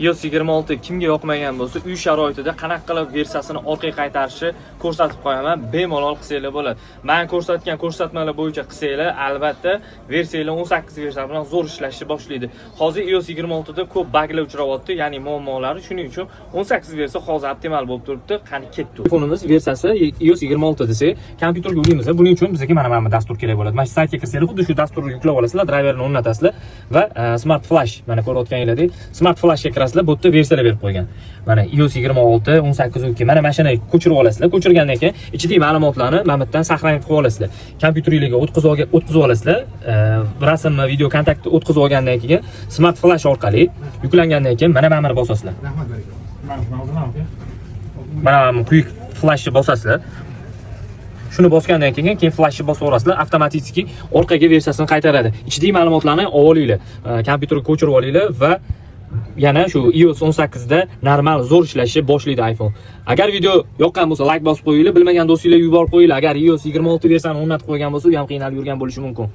iOS 26 kimga yoqmagan bo'lsa, uy sharoitida qanaqa qilib versiyasini orqaga qaytarishni ko'rsatib qo'yaman. Bemalol qilsanglar bo'ladi. Men ko'rsatgan ko'rsatmalar bo'yicha qilsanglar, albatta versiyalar 18 versiya bilan zo'r ishlashni boshlaydi. Hozir iOS 26 da ko'p buglar uchrayapti, ya'ni muammolari. Shuning uchun 18 versiya hozir optimal bo'lib turibdi. Qani ketdi. Telefonimiz versiyasi iOS 26 desak, kompyuterga uramiz. Buning uchun bizga mana dastur kerak bo'ladi. Mana shu saytga kirsanglar, xuddi shu dasturni yuklab olasizlar, driverni o'rnatasizlar va Smart Flash, mana ko'rayotganingizdek, Smart Flashga kirasizlar, bu yerda versiyalar berib qo'ygan. Mana iOS 26, 18.2. Mana mashinaga ko'chirib olasizlar. Ko'chirgandan keyin ichidagi ma'lumotlarni mana bu yerdan saqlanib qo'yib olasizlar. Kompyuteringizga o'tkazib olasizlar. Rasmni, video kontaktni o'tkazib olgandan keyin Smart Flash orqali yuklangandan keyin mana buni bosasizlar. Mana Quick Flashni bosasizlar. Shuni bosgandan keyin flashni bosib o'rasizlar, avtomatik orqaga versiyasini qaytaradi. Ichidagi ma'lumotlarni olinglar, kompyuterga ko'chirib olinglar va yana shu iOS 18 da normal zo'r ishlashni boshlaydi iPhone. Agar video yoqqan bo'lsa, like bosib qo'yinglar, bilmagan do'stinglarga yuborib qo'yinglar. Agar iOS 26 versiyasini o'rnatib qo'ygan bo'lsa, u ham qiynalib yurgan bo'lishi mumkin.